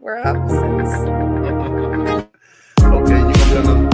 We're opposites. Okay, you gonna.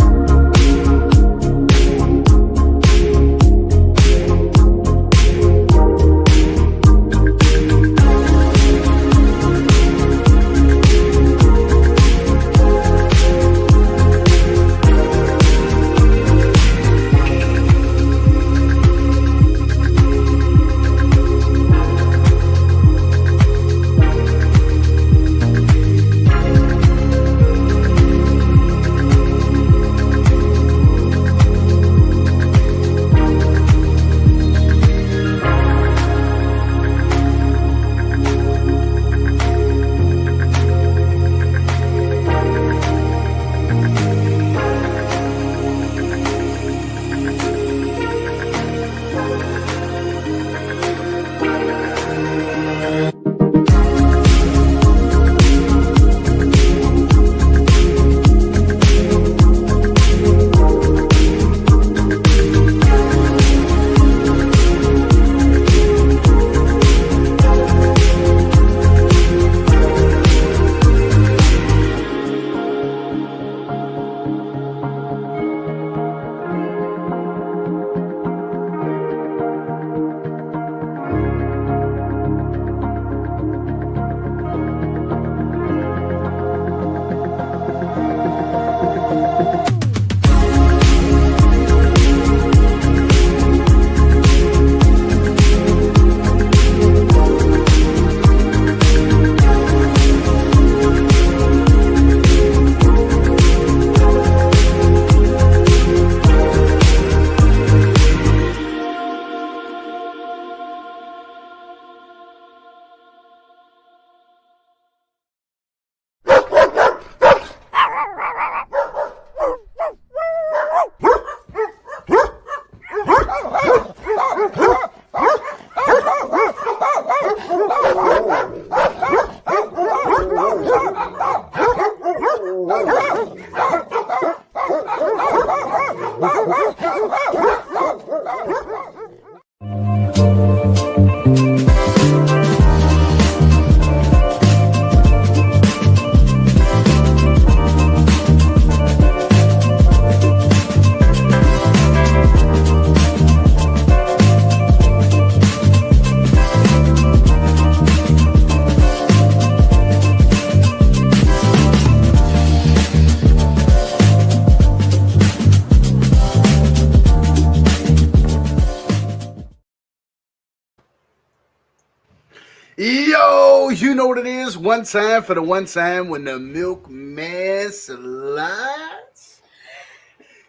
Yo, you know what it is? One time for the one time when the milkman slides.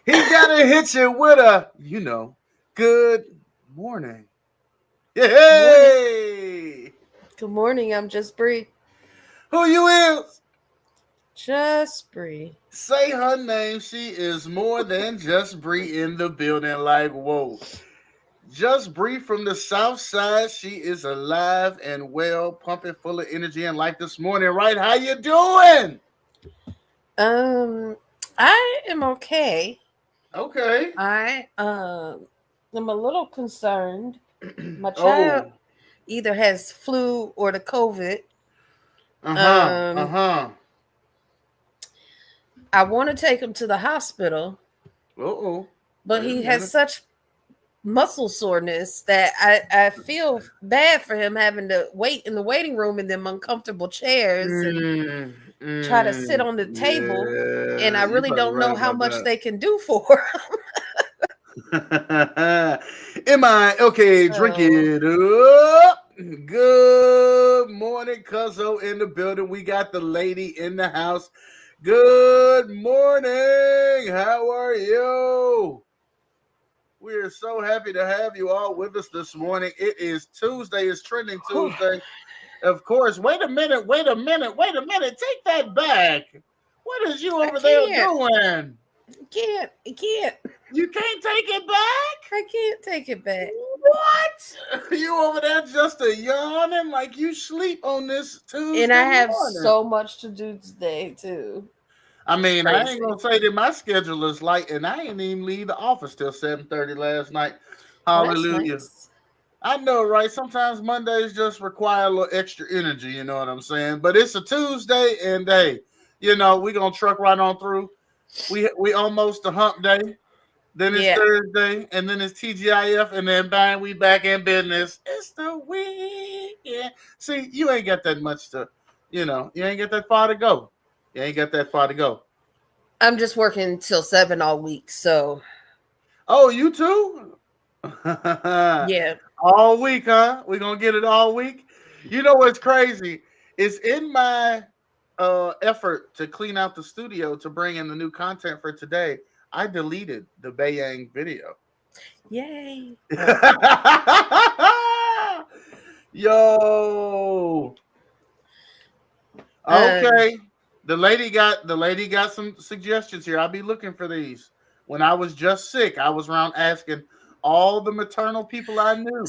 He gotta hit you with a, good morning. Good morning. Hey! Good morning. I'm Just Bri. Who you is? Just Bri. Say her name. She is more than just Bree in the building. Like, whoa. Just Bree from the South Side. She is alive and well, pumping full of energy and life this morning. Right? How you doing? Um, I am okay. Okay. I am a little concerned. My child Oh. either has flu or the COVID. Uh-huh. Um, Uh-huh. I want to take him to the hospital, Uh-oh. but Wait a he has minute. such muscle soreness that I feel bad for him having to wait in the waiting room in them uncomfortable chairs and try to sit on the table, and Yeah, I you really probably don't right know how about much that. they can do for him. Am I okay? Drink So, it up. Good morning, Cuzzo in the building. We got the lady in the house. Good morning. How are you? We are so happy to have you all with us this morning. It is Tuesday. It's Trending whew, Tuesday. Of course. Wait a minute. Wait a minute. Wait a minute. Take that back. What is you I over there can't, doing? I can't, You can't take it back? I can't take it back. What? You over there just a yawning like you sleep on this And I Tuesday have morning. so much to do today too. I It's mean, I ain't crazy. gonna say that my schedule is light, and I ain't even leave the office till 7:30 last night. Oh, that's Hallelujah. nice. I know, right? Sometimes Mondays just require a little extra energy, you know what I'm saying? But it's a Tuesday, and hey, we're gonna truck right on through. We almost a hump day. Then it's Yeah. Thursday, and then it's TGIF, and then bang, we back in business. It's the weekend. See, you ain't got that much you ain't got that far to go. You ain't got that far to go. I'm just working till 7 all week, so Oh, you too? yeah. All week, huh? We're gonna get it all week. You know what's crazy? It's in my effort to clean out the studio to bring in the new content for today. I deleted the Bayang video. Yay. Yo. Um, Okay. The lady got some suggestions here. I'll be looking for these. When I was just sick, I was around asking all the maternal people I knew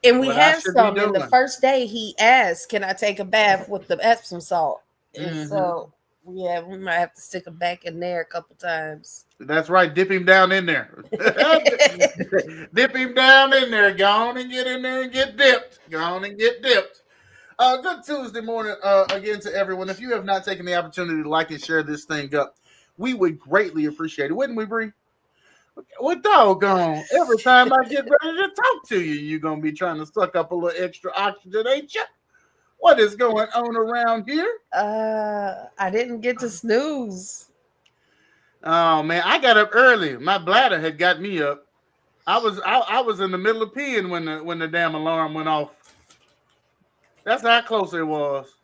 and we what I have should be some. And the doing. first day he asked, "Can I take a bath with the Epsom salt?" And Hmm. so, yeah, we might have to stick him back in there a couple times. That's right. Dip him down in there. Dip him down in there. Go on and get in there and get dipped. Go on and get dipped. Good Tuesday morning again to everyone. If you have not taken the opportunity to like and share this thing up, we would greatly appreciate it, wouldn't we, Bree? Well, doggone. Every time I get ready to talk to you, you're going to be trying to suck up a little extra oxygen, ain't you? What is going on around here? I didn't get to snooze. Oh, man. I got up early. My bladder had got me up. I was in the middle of peeing when the damn alarm went off. That's how close it was.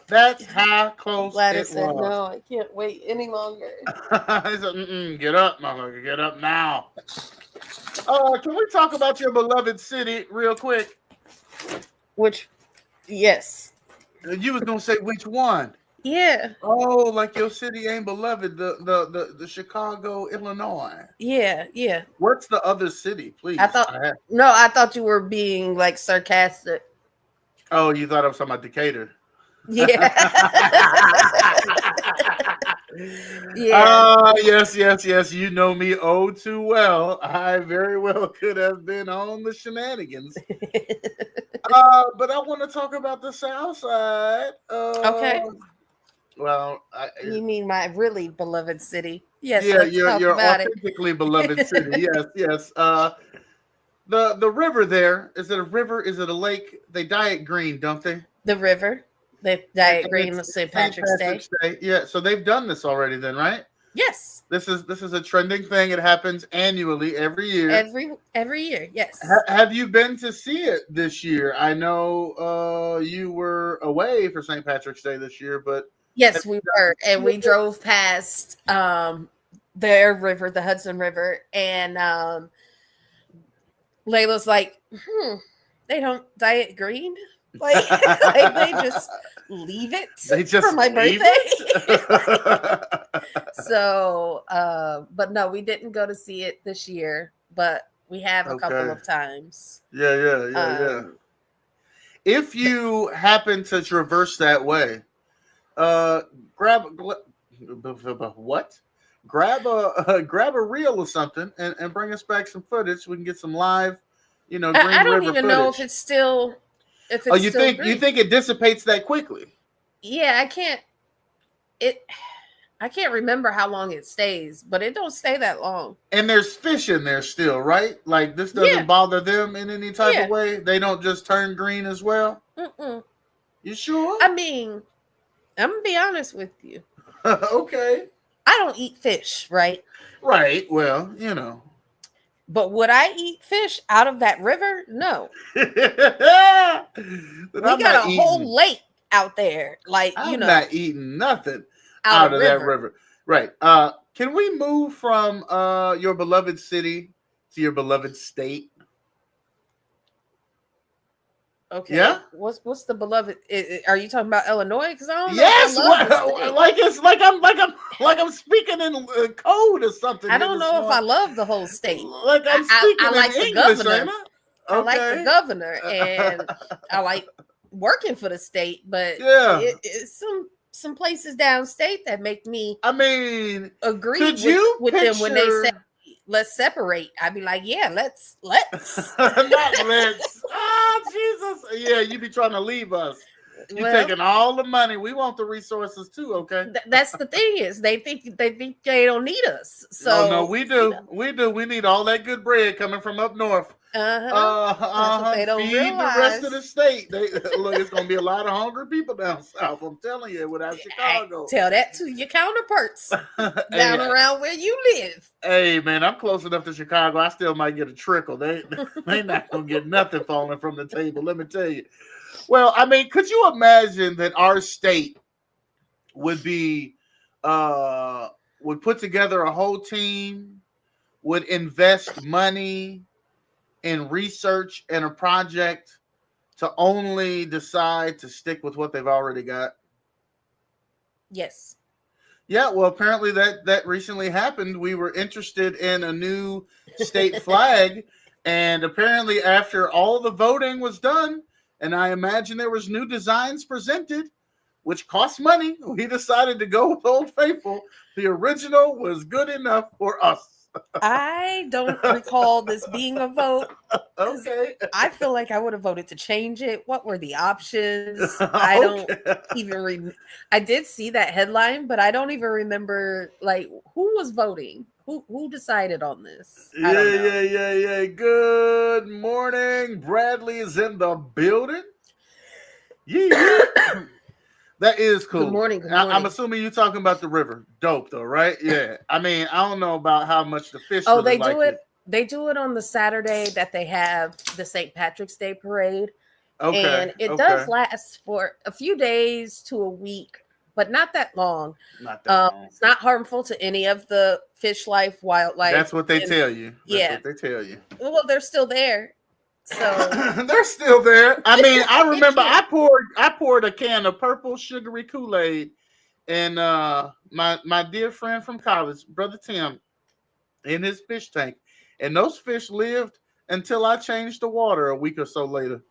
That's how close Gladys it said, was. "No, I can't wait any longer." He said, "Get up, motherfucker. Get up now." Can we talk about your beloved city real quick? Which, yes, You was gonna say which one? yeah, Oh, like your city ain't beloved. The Chicago, Illinois. yeah, yeah. What's the other city, I please? thought no, I thought you were being like sarcastic. Oh, you thought I was talking about Decatur. Yeah, yeah. Yes, yes, yes. You know me oh too well. I very well could have been on the shenanigans. But I want to talk about the South Side. Okay. Well, You mean my really beloved city? Yes, yeah, let's your talk your about it. authentically beloved city. Yes, yes. The river there, is it a river? Is it a lake? They dye it green, don't they? The river, the Diet And Green it's of St. St. Patrick's Day. Patrick's Day. Yeah, so they've done this already, then, right? Yes, This is a trending thing. It happens annually every year. every year. Yes, Have you been to see it this year? I know you were away for St. Patrick's Day this year, but have yes, you we gotten were, to and see we it? drove past their river, the Hudson River, and Layla's like, they don't dye it green, like, like they just leave it They for just my leave birthday. it. So, but no, we didn't go to see it this year, but we have a couple Okay. of times. Yeah, yeah, yeah, yeah. Um, If you happen to traverse that way, uh, grab what? Grab a reel or something and bring us back some footage. We can get some live, I Green don't River even know footage. if Oh, it's you still think green. it dissipates that quickly? Yeah, it. I can't remember how long it stays, but it don't stay that long. And there's fish in there still, right? Like this doesn't Yeah, bother them in any type of yeah. way. They don't just turn green as well. Mm-mm. You sure? I mean, I'm gonna be honest with you. Okay. I don't eat fish, right? Right. Well, But would I eat fish out of that river? No. then We I'm got not a eating. whole lake out there, like, I'm not eating nothing out out of of that river. river. Right. Can we move from your beloved city to your beloved state? Okay, Yeah. what's the beloved? Are you talking about Illinois? Because I don't know if I Yes. love the What, state. like it's like I'm speaking in code or something I here don't this know if I morning. love the whole state. Like I'm I speaking in like the English, ain't governor. I? I like the Okay. governor, and I like working for the state. But Yeah. it's some places downstate that make me I mean, agree could you with them when they say picture? let's separate. I'd be like, yeah, let's. Not let's. Oh, Jesus. Yeah, you be trying to leave us. You Well, taking all the money. We want the resources too, okay? that's the thing is they think they don't need us. Oh no, So we do. We do. We need all that good bread coming from up north. uh-huh. That's what they don't Feed the rest of the realize. state. They look, it's gonna be a lot of hungry people down south. I'm telling you, without Chicago. Tell that to your counterparts down Hey, around where you live. hey, man, I'm close enough to Chicago. I still might get a trickle. They not gonna get nothing falling from the table. Let me tell you. Well, I mean, could you imagine that our state would be would put together a whole team, would invest money in research and a project to only decide to stick with what they've already got? Yes. Yeah, well, apparently that recently happened. We were interested in a new state flag, and apparently after all the voting was done, and I imagine there was new designs presented, which cost money, we decided to go with Old Faithful. The original was good enough for us. I don't recall this being a vote. Okay. I feel like I would have voted to change it. What were the options? I don't Okay. even I did see that headline, but I don't even remember like who was voting. Who decided on this? I don't know. Yeah. Good morning. Bradley is in the building. Yeah. That is Good cool. morning. Good I'm morning. assuming you're talking about the river. Dope though, right? Yeah. I mean, I don't know about how much the fish Oh, really they like do it. it. They do it on the Saturday that they have the St. Patrick's Day parade. Okay. And it Okay. does last for a few days to a week, but not that long. Not that long. It's not harmful to any of the fish life, wildlife. That's what they And tell you. That's yeah, what they tell you. well, they're still there. So They're still there. I mean, I remember I poured a can of purple sugary Kool-Aid and my dear friend from college, brother Tim, in his fish tank. And those fish lived until I changed the water a week or so later.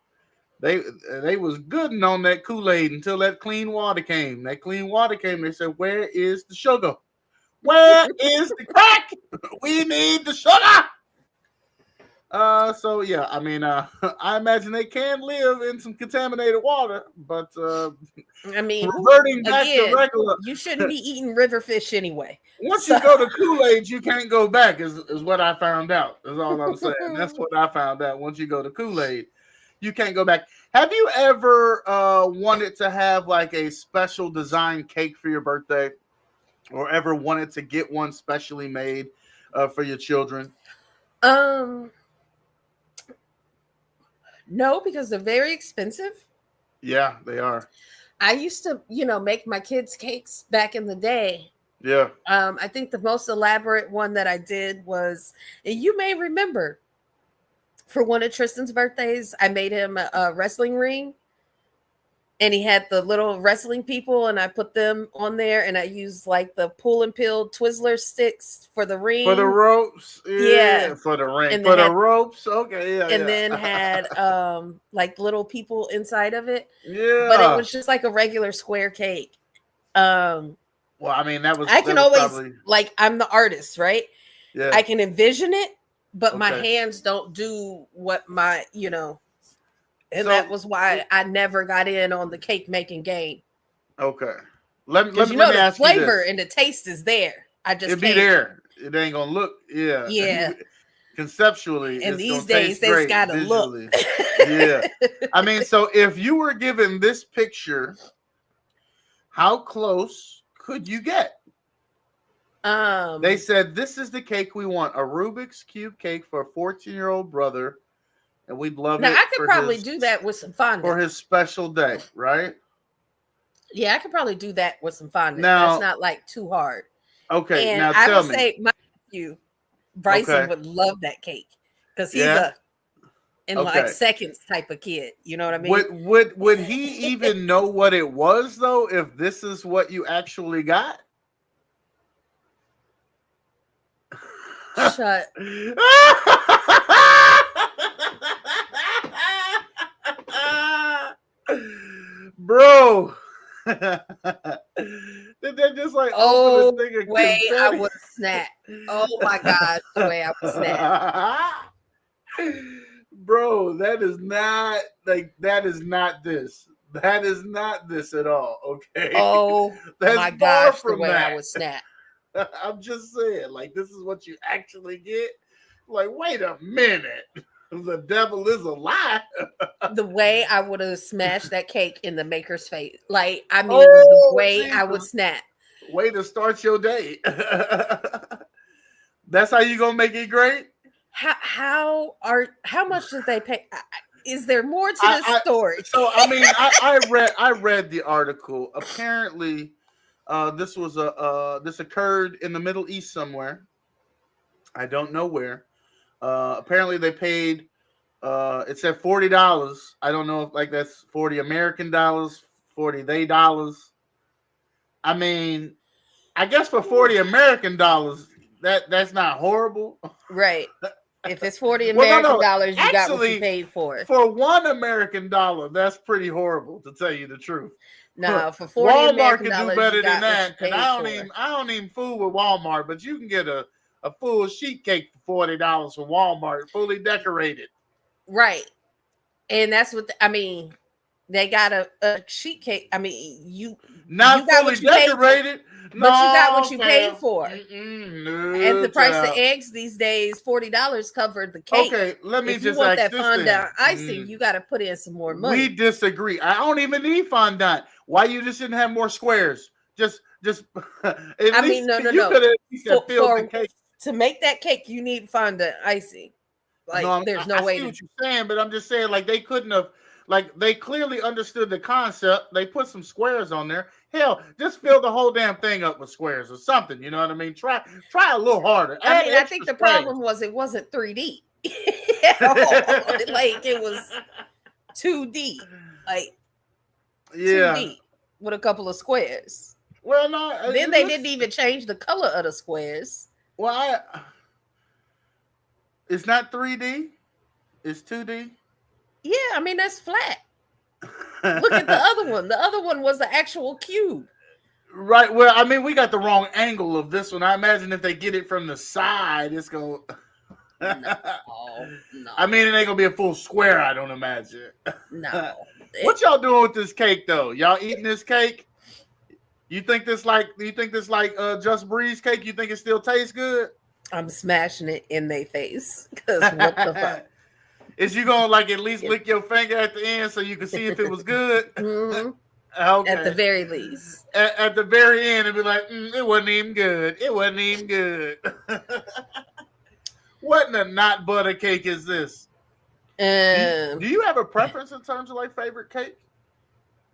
They was good on that Kool-Aid until that clean water came. That clean water came. They said, "Where is the sugar? Where is the crack? We need the sugar." So yeah, I mean, I imagine they can live in some contaminated water, but I mean, reverting back to again, regular. you shouldn't be eating river fish anyway. Once So you go to Kool-Aid, you can't go back. Is what I found out. Is all I'm saying. That's what I found out. Once you go to Kool-Aid, you can't go back. Have you ever wanted to have like a special design cake for your birthday, or ever wanted to get one specially made for your children? um no, because they're very expensive. Yeah, they are. I used to, make my kids cakes back in the day. Yeah. I think the most elaborate one that I did was, and you may remember, for one of Tristan's birthdays, I made him a wrestling ring, and he had the little wrestling people, and I put them on there, and I used like the pull and peel Twizzler sticks for the For the ring. ropes, Yeah, yeah. For the ring, and for then the had ropes, okay, and yeah. then had like little people inside of it, but it Yeah. was just like a regular square cake. Um, Well, I mean, that I can was always, probably, like, I'm the artist, right? yeah. I can envision it, but my Okay. hands don't do what and that So was why I never got in on the cake making game. okay, let Because me let me the ask you flavor this: and the taste is there. I just it be can't. there, it ain't gonna look, yeah. Yeah. Conceptually, And it's these gonna days taste it's great gotta look. visually. Yeah. I mean, so if you were given this picture, how close could you get? They said this is the cake we want: a Rubik's Cube cake for a 14-year-old brother, and we'd love Now it I could probably do that with some fondant. for his special day, right? Yeah, I could probably do that with some fondant. That's Now, not like too hard. okay, And now I tell would me, say my nephew Bryson okay, would love that cake because he's yeah, a in like okay. seconds type of kid. You know what I mean? Would he even know what it was though if this is what you actually got? Shut. Bro, Did they just like open this Oh, thing of way I confetti? would snap. Oh my gosh, the way I would snap. Bro, that is not like that is not this. That is not this at all. Okay, Oh that's my far gosh, the from way I that. would snap. I'm just saying, like, this is what you actually get. Like, wait a minute. The devil is a lie. The way I would have smashed that cake in the maker's face. Like, I mean, the Oh, way I would Jesus. snap. Way to start your day. That's how you gonna make it great? How much did they pay? Is there more to this I story? so I mean I read the article. Apparently, this occurred in the Middle East somewhere. I don't know where. Apparently they paid it said $40. I don't know if like that's 40 American dollars, 40 they dollars. I mean, I guess for 40 American dollars, that's not horrible. Right. If it's 40 Well, no, American no. dollars, you got what you Actually, paid for. for $1 American, that's pretty horrible to tell you the truth. No, for 40 Walmart American could do dollars, you better than got what you that. And paid for. I don't even fool with Walmart, but you can get a full sheet cake for $40 from Walmart, fully decorated. Right. And that's what I mean. They got a sheet cake. I mean, you Not got fully what you paid for, decorated. but you got what No, you paid fam. for. At No, the price of child. eggs these days, $40 covered the cake. Okay, let me If you just want ask that this then. fondant icing, you got to put in some more We money. disagree. I don't even need fondant. Why you just didn't have more squares? Just at I mean, least no, you no. could have at least have filled the For cake. to make that cake, you need fondant icing. Like, No, there's no I way see to. what you're saying, but I'm just saying, like, they couldn't have, like, they clearly understood the concept. They put some squares on there. Hell, just fill the whole damn thing up with squares or something. You know what I mean? Try a little harder. I Add mean, I think extra the squares. problem was it wasn't 3D. Like it was 2D, like Yeah. 2D with a couple of squares. Well, no. Then they didn't even change the color of the squares. Well, it's not 3D. It's 2D. Yeah, I mean that's flat. Look at the other one. The other one was the actual cube. Right. Well, I mean, we got the wrong angle of this one. I imagine if they get it from the side, it's gonna. No. I mean, it ain't gonna be a full square. I don't imagine. No. What y'all doing with this cake though? Y'all eating this cake? You think this like Just Bri's cake? You think it still tastes good? I'm smashing it in their face because what the fuck? Is you gonna like at least lick your finger at the end so you can see if it was good? Mm-hmm. Okay. At the very least. At the very end, it'd be like, it wasn't even good. It wasn't even good. What in a not butter cake is this? Do you have a preference in terms of like favorite cake?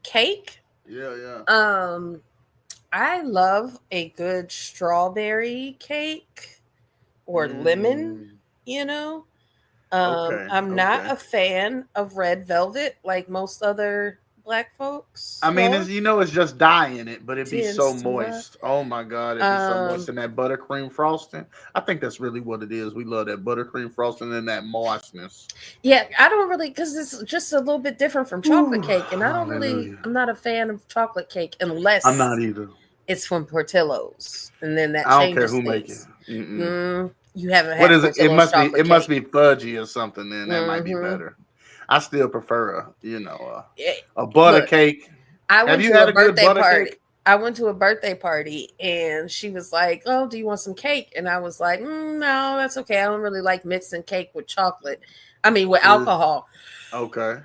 Cake? Yeah. I love a good strawberry cake or lemon, you know. I'm not a fan of red velvet like most other Black folks. I mean, it's just dye in it, but it'd be so moist. Oh my God, it'd be so moist in that buttercream frosting. I think that's really what it is. We love that buttercream frosting and that moistness. Yeah, I don't really, because it's just a little bit different from chocolate cake, and I'm not a fan of chocolate cake unless I'm not either. It's from Portillo's, and then that I don't changes care who things. make it. You haven't had what is it? It must be. chocolate It must cake. be fudgy or something. Then that might be better. I still prefer a butter cake. I went to a birthday party. I went to a birthday party, and she was like, "Oh, do you want some cake?" And I was like, "No, that's okay. I don't really like mixing cake with chocolate. I mean, with alcohol." Okay.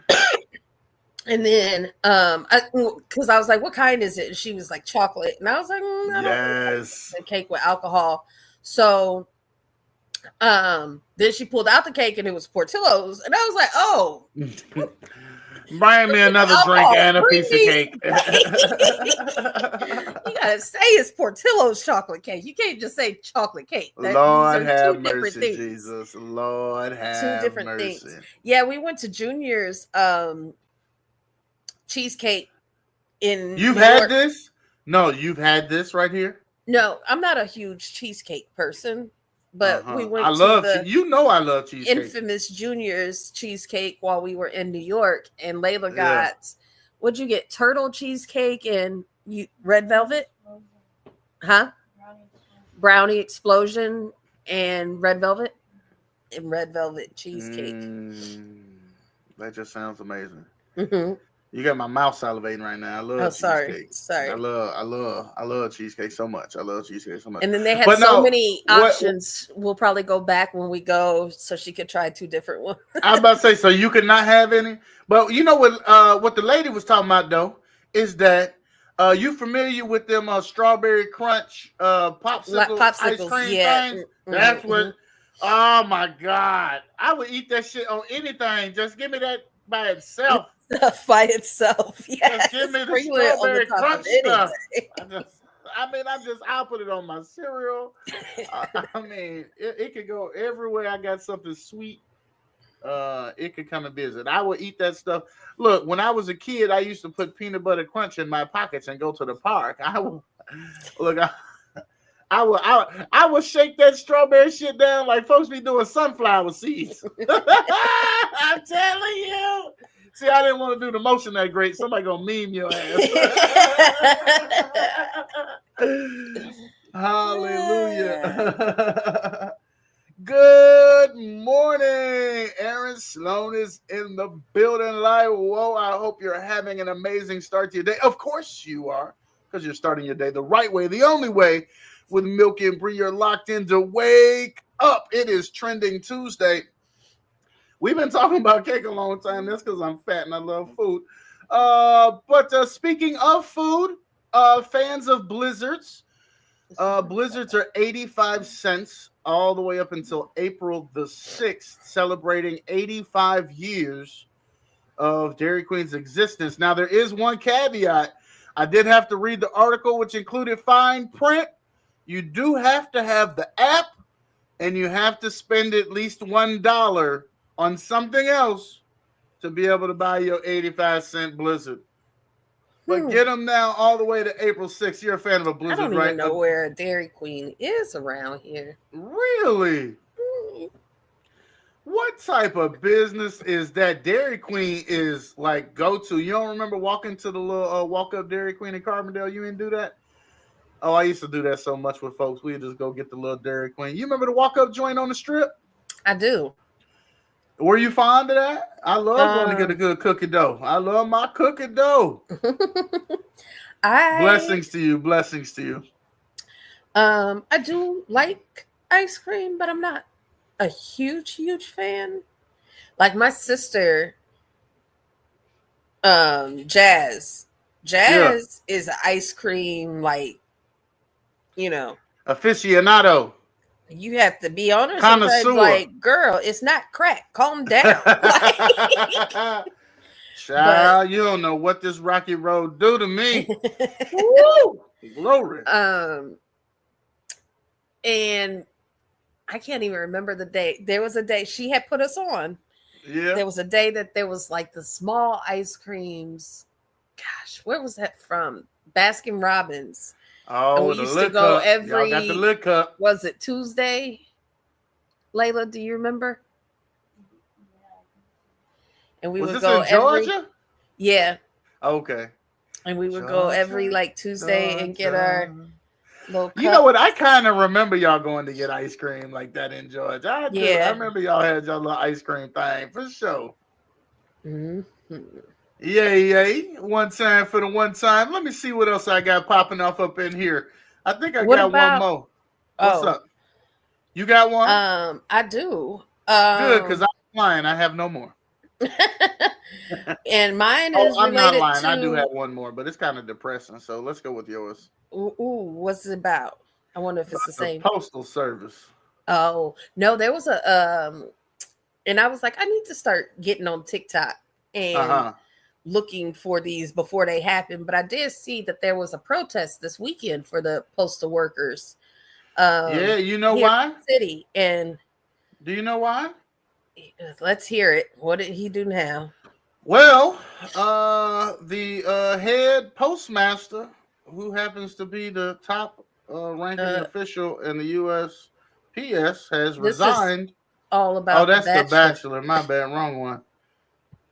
And then, because I was like, "What kind is it?" And she was like, "Chocolate." And I was like, "I don't like cake with alcohol." So, then she pulled out the cake, and it was Portillo's, and I was like, "Oh." Bring me another drink and a piece of cake. You gotta say it's Portillo's chocolate cake. You can't just say chocolate cake. Lord have mercy, Jesus. Lord have two different mercy. Things. Yeah, we went to Junior's cheesecake in You've New had York. this? No, you've had this right here? No, I'm not a huge cheesecake person. But we went I love cheesecake. Infamous Junior's cheesecake while we were in New York, and Layla got What'd you get? Turtle cheesecake and red velvet? Huh? Brownie explosion and red velvet? And red velvet cheesecake. That just sounds amazing. Hmm. You got my mouth salivating right now. I Oh, love sorry. cheesecake. Sorry. I love cheesecake so much. I love cheesecake so much. And then they had But so no, many what options. We'll probably go back when we go so she could try two different ones. I'm about to say, so you could not have any. But you know what the lady was talking about though is that you familiar with them strawberry crunch popsicle ice Popsicles, cream yeah. things? That's what. Mm-hmm. Oh my god, I would eat that shit on anything. Just give me that by itself. Stuff by itself. Just give Yes. me the Sprinkle it on the strawberry top of crunch anything. stuff. I'll put it on my cereal. I mean, it could go everywhere. I got something sweet. It could come and visit. I would eat that stuff. Look, when I was a kid, I used to put peanut butter crunch in my pockets and go to the park. I would look. I would shake that strawberry shit down like folks be doing sunflower seeds. I'm telling you. See, I didn't want to do the motion that great. Somebody gonna meme your ass. Hallelujah. Good morning. Aaron Sloan is in the building live. Whoa, I hope you're having an amazing start to your day. Of course you are, because you're starting your day the right way, the only way. With Milk and Bri, you're locked in to wake up. It is Trending Tuesday. We've been talking about cake a long time. That's because I'm fat and I love food. But speaking of food, fans of Blizzards, Blizzards are 85 cents all the way up until April the 6th, celebrating 85 years of Dairy Queen's existence. Now, there is one caveat. I did have to read the article, which included fine print. You do have to have the app, and you have to spend at least $1 on something else to be able to buy your 85-cent Blizzard. But get them now all the way to April 6th. You're a fan of a Blizzard, I don't right? even know where a Dairy Queen is around here. Really? What type of business is that? Dairy Queen is like go-to. You don't remember walking to the little walk-up Dairy Queen in Carbondale? You didn't do that? Oh, I used to do that so much with folks. We'd just go get the little Dairy Queen. You remember the walk-up joint on the strip? I do. Were you fond of that? I love going to get a good cookie dough. I love my cookie dough. Blessings to you. Blessings to you. I do like ice cream, but I'm not a huge fan. Like my sister, Jazz is ice cream, like, aficionado. You have to be honest. Sometimes, like, girl, it's not crack. Calm down. Child, you don't know what this rocky road do to me. Woo! Glory. And I can't even remember the day. There was a day she had put us on. Yeah. There was a day that there was like the small ice creams. Gosh, where was that from? Baskin Robbins. Oh, and we used to go cup. every. Y'all got the look cup. Was it Tuesday? Layla, do you remember? And we was would this go in Georgia? every. Yeah. Okay. And we would go every like Tuesday and get our little cups. You know what? I kind of remember y'all going to get ice cream like that in Georgia. I remember y'all had your little ice cream thing for sure. Mm-hmm. Yay. One time for the one time. Let me see what else I got popping off up in here. I think I got one more. What's up? You got one? I do. Good, because I'm lying. I have no more. And mine is I'm not lying. to... I do have one more, but it's kind of depressing. So let's go with yours. Ooh, what's it about? I wonder if it's the same. Postal Service. Oh, no, there was a and I was like, I need to start getting on TikTok and looking for these before they happen. But I did see that there was a protest this weekend for the postal workers. Yeah, you know why? City. And do you know why? Let's hear it. What did he do now? Well, the head postmaster, who happens to be the top ranking official in the USPS, has resigned. All about that's the Bachelor. My bad, wrong one.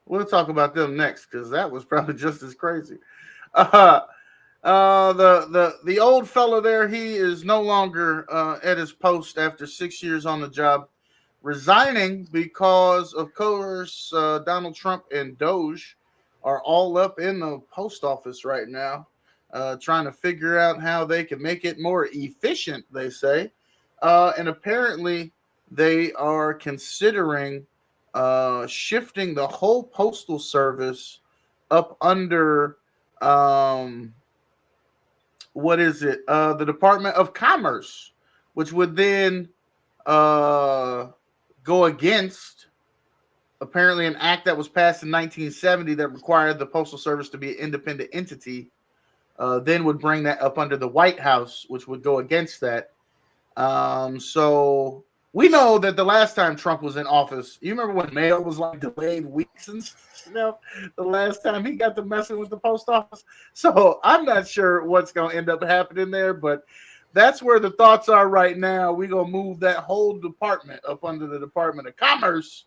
We'll talk about them next because that was probably just as crazy. Uh, the old fellow there, he is no longer at his post after 6 years on the job, resigning because of course Donald Trump and Doge are all up in the post office right now, trying to figure out how they can make it more efficient. They say, and apparently they are considering shifting the whole postal service up under um, what is it? The Department of Commerce, which would then uh, go against apparently an act that was passed in 1970 that required the Postal Service to be an independent entity. Then would bring that up under the White House, which would go against that. So we know that the last time Trump was in office, you remember when mail was like delayed weeks and stuff? The last time he got to messing with the post office. So I'm not sure what's going to end up happening there, but that's where the thoughts are right now. We're going to move that whole department up under the Department of Commerce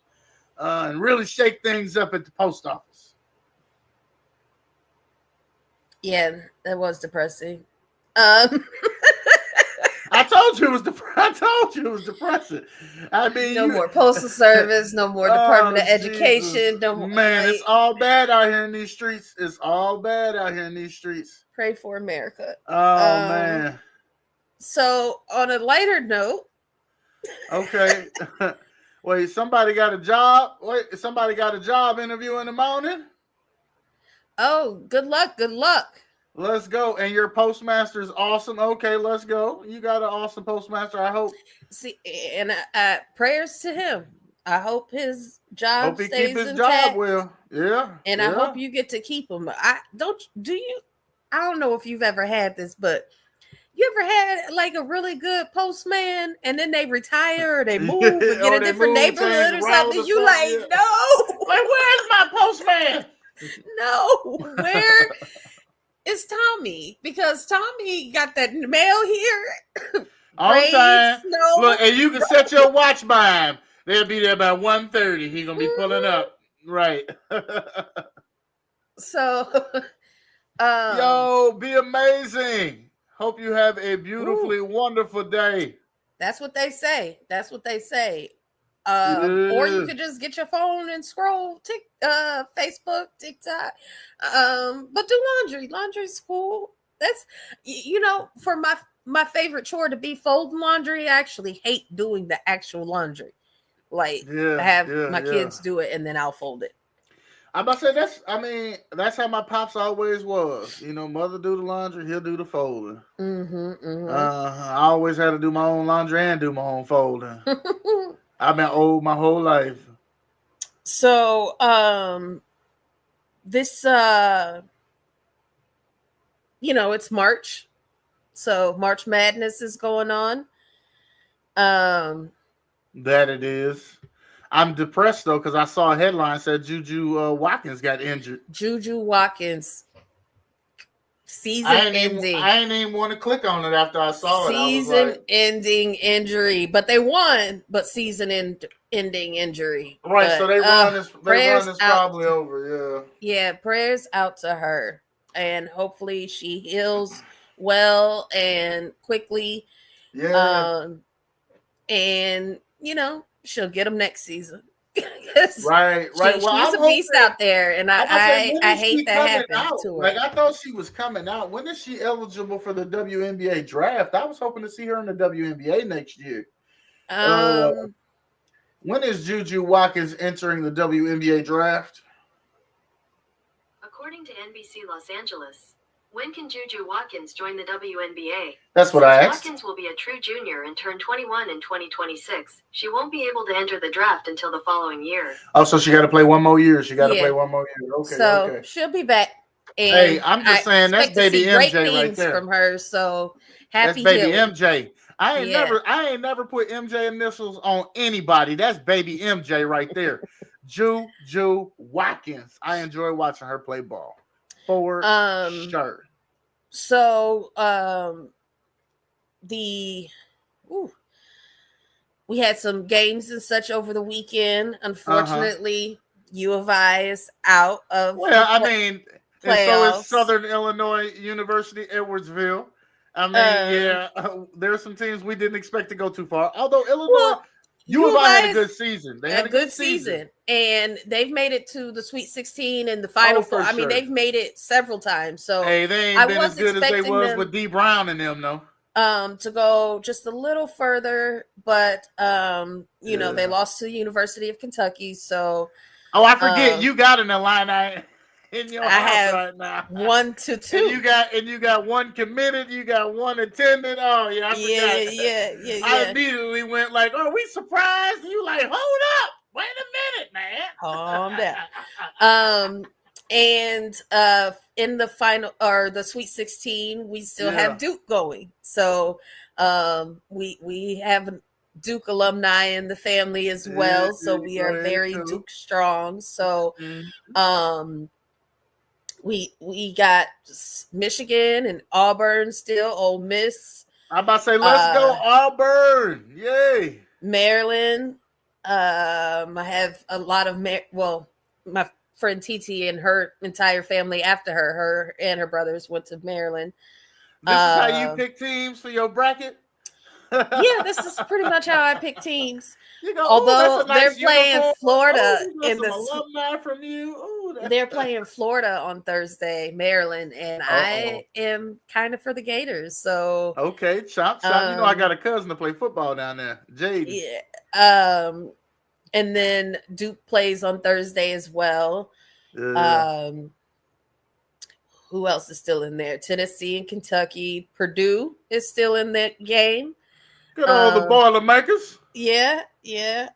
and really shake things up at the post office. Yeah, that was depressing. I told you it was depressing. I mean, no more postal service, no more Department of Education, no more. Man, it's all bad out here in these streets. It's all bad out here in these streets. Pray for America. Oh man. So on a lighter note. Okay. Wait, somebody got a job? Wait, somebody got a job interview in the morning? Oh, good luck. Good luck. Let's go. And your postmaster is awesome. Okay, let's go. You got an awesome postmaster, I hope. See, and prayers to him. I hope his job he stays keep his intact. job well. Yeah. And I hope you get to keep him. I don't know if you've ever had this, but you ever had like a really good postman and then they retire or they move and get a different neighborhood or something? You like, no. Like, where's my postman? No, where is Tommy? Because Tommy got that mail here. On time. Look, and you can set your watch by him. They'll be there by 1:30. He's gonna be pulling up. Right. So yo, be amazing. Hope you have a beautifully wonderful day. That's what they say. Or you could just get your phone and scroll Facebook, TikTok. But do laundry. Laundry's cool. That's for my favorite chore to be folding laundry. I actually hate doing the actual laundry. Like have my kids do it and then I'll fold it. I'm about to say that's how my pops always was. Mother do the laundry, he'll do the folding. I always had to do my own laundry and do my own folding. I've been old my whole life. So this it's March. So March Madness is going on. That it is. I'm depressed though because I saw a headline said Juju Watkins got injured. Juju Watkins season ending. I didn't even want to click on it after I saw it. Season ending injury, but they won. But season ending injury. Right, but, so they run this probably over. Yeah, prayers out to her, and hopefully she heals well and quickly. Yeah. And she'll get them next season. Right. She's a beast out there, and I hate that happens to her. Like I thought she was coming out. When is she eligible for the WNBA draft? I was hoping to see her in the WNBA next year. When is Juju Watkins entering the WNBA draft? According to NBC Los Angeles, when can Juju Watkins join the WNBA? That's what I asked. Watkins will be a true junior and turn 21 in 2026. She won't be able to enter the draft until the following year. Oh, so she got to play one more year. Okay. She'll be back. And hey, I'm just saying that's baby MJ right there. From her, so happy. That's baby MJ. I ain't never put MJ initials on anybody. That's baby MJ right there. Juju Watkins. I enjoy watching her play ball. For sure. So we had some games and such over the weekend. Unfortunately, U of I is out of Well, I mean, and so is playoffs. Southern Illinois University, Edwardsville. I mean, Um, yeah, there's some teams we didn't expect to go too far. Although Illinois, well, U U of of I had a I is good season. They a had a good good season. season, and they've made it to the Sweet 16 and the Final Oh, Four. for I mean, sure. they've made it several times. So Hey, they I ain't been as was good as they expecting was them with D Brown and them, though. to go just a little further, but they Yeah. lost to the University of Kentucky. So Oh, I forget um, you got an Illini in your I house have right now. 1-2. And you got one committed, you got one attended. Oh yeah, I Yeah, forgot. yeah, yeah, yeah, I yeah. immediately went like, "Are we surprised?" You like, "Hold up, wait a minute, man." Calm down. And in the final or the Sweet 16, we still Yeah. have Duke going. So we have Duke alumni in the family as Yeah, well. So we go are ahead, very too. Duke strong. So Mhm. um we got Michigan and Auburn still, Ole Miss, I'm about to say, let's go Auburn! Yay! Maryland. I have a lot of my friend TT and her entire family after her and her brothers went to Maryland. This is how you Uh, pick teams for your bracket. yeah, this is pretty much how I pick teams. You go, oh, that's a Although they're nice playing uniform. Oh, Florida you got in some the alumni from you. Oh, they're playing Florida on Thursday, Maryland, and oh. I am kind of for the Gators. So Okay, chop. You know, I got a cousin to play football down there, Jaden. yeah. And then Duke plays on Thursday as well. Yeah. Um, who else is still in there? Tennessee and Kentucky. Purdue is still in that game. Good old the Boilermakers. Yeah, yeah.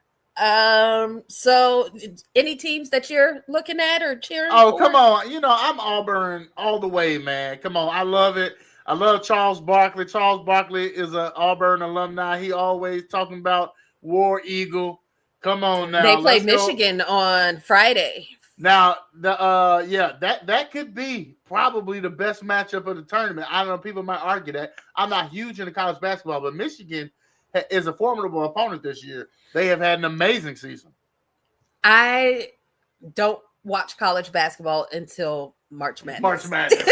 So any teams that you're looking at or cheering Oh, for? come on. You know, I'm Auburn all the way, man. Come on. I love it. I love Charles Barkley. Charles Barkley is an Auburn alumni. He always talking about War Eagle. Come on They now. play Let's go. Michigan on Friday. Now, that could be probably the best matchup of the tournament. I don't know. People might argue that. I'm not huge into college basketball, but Michigan is a formidable opponent this year. They have had an amazing season. I don't watch college basketball until March Madness. March Madness.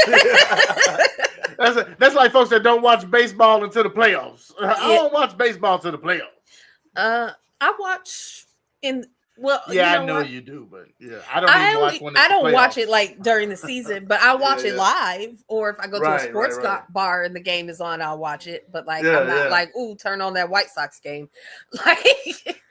That's like folks that don't watch baseball until the playoffs. I don't watch baseball until the playoffs. I watch in well. Yeah, you know I know what? you do, but yeah, I don't even watch when it's I don't the watch it playoffs. like during the season, but I watch it live. Or if I go to a Right, sports right. bar and the game is on, I'll watch it. But like, Yeah, I'm not yeah. like, ooh, turn on that White Sox game, like.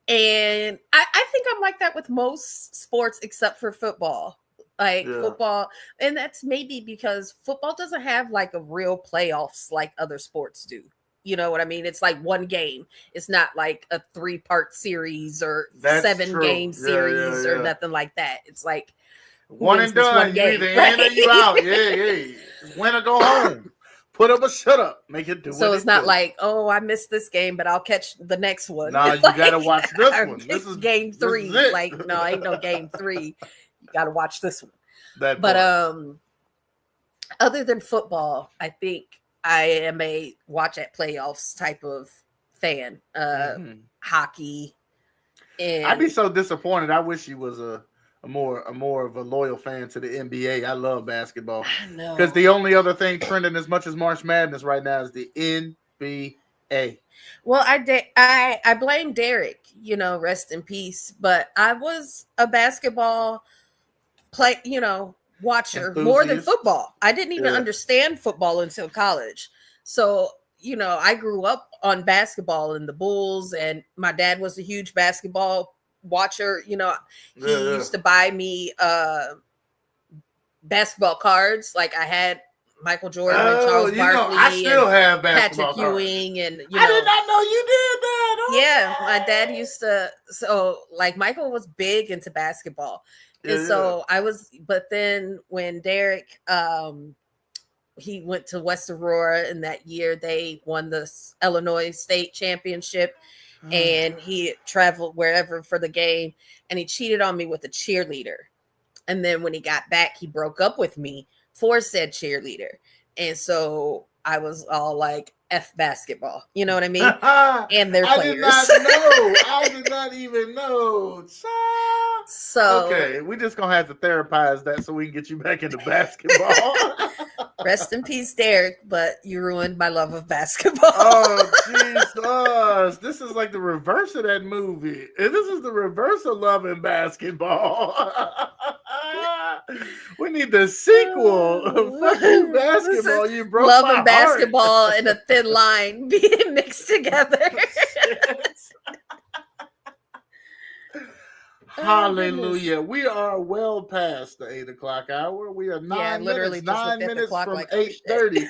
And I think I'm like that with most sports except for football. Like football, and that's maybe because football doesn't have like a real playoffs like other sports do. You know what I mean? It's like one game. It's not like a 3-part series or That's 7-game true. series Yeah. or nothing like that. It's like One and done. You either in or you out. Yeah. Win or go home. Put up or shut up. Make it do. So it's not like, oh, I missed this game, but I'll catch the next one. Nah, you gotta watch this one. This is game 3. This is like, no, ain't no game 3. You gotta watch this one. That but part. Other than football, I think I am a watch at playoffs type of fan. Hockey. And I'd be so disappointed. I wish he was a more of a loyal fan to the NBA. I love basketball. Because the only other thing trending as much as March Madness right now is the NBA. Well, I blame Derek, rest in peace. But I was a basketball watcher Enthusiast. More than football. I didn't even understand football until college. So, I grew up on basketball and the Bulls, and my dad was a huge basketball watcher. He used to buy me basketball cards. Like I had Michael Jordan and Charles Barkley. I still have basketball Patrick cards. Ewing and I did not know you did that. Yeah, my dad used to. So like Michael was big into basketball. And so I was, but then when Derek, he went to West Aurora, and that year they won the Illinois State Championship, and he traveled wherever for the game, and he cheated on me with a cheerleader. And then when he got back, he broke up with me for said cheerleader. And so I was all like, F basketball. You know what I mean? And their I players. did not know. I did not even know. So okay, we just gonna have to therapize that so we can get you back into basketball. rest in peace, Derek, but you ruined my love of basketball. Oh, Jesus. This is like the reverse of that movie. This is the reverse of Love and Basketball. We need the sequel of fucking basketball. Listen, You broke love my and basketball and a thin line being mixed together. Hallelujah. We are well past the 8 o'clock hour. We are nine minutes from like, 8:30.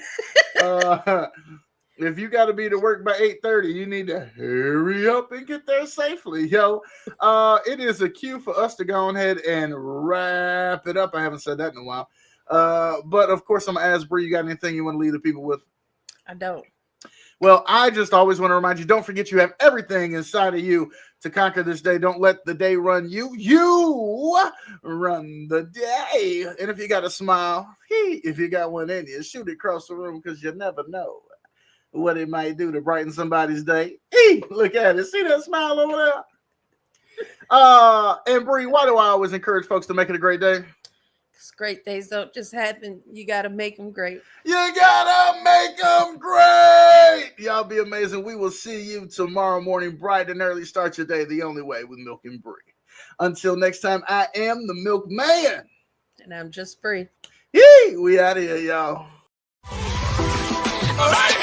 If you got to be to work by 8:30, you need to hurry up and get there safely, yo. It is a cue for us to go ahead and wrap it up. I haven't said that in a while. But of course, I'm going to ask Bri, you got anything you want to leave the people with? I don't. Well, I just always want to remind you, don't forget you have everything inside of you to conquer this day. Don't let the day run you. You run the day. And if you got a smile, if you got one in you, shoot it across the room because you never know what it might do to brighten somebody's day. Look at it. See that smile over there? And Bri, why do I always encourage folks to make it a great day? Great days don't just happen. You got to make them great. You gotta make them great. Y'all be amazing. We will see you tomorrow morning, bright and early. Start your day the only way with Milk and Bri. Until next time, I am the Milk Man. And I'm just Bri. We out of here, y'all. All right.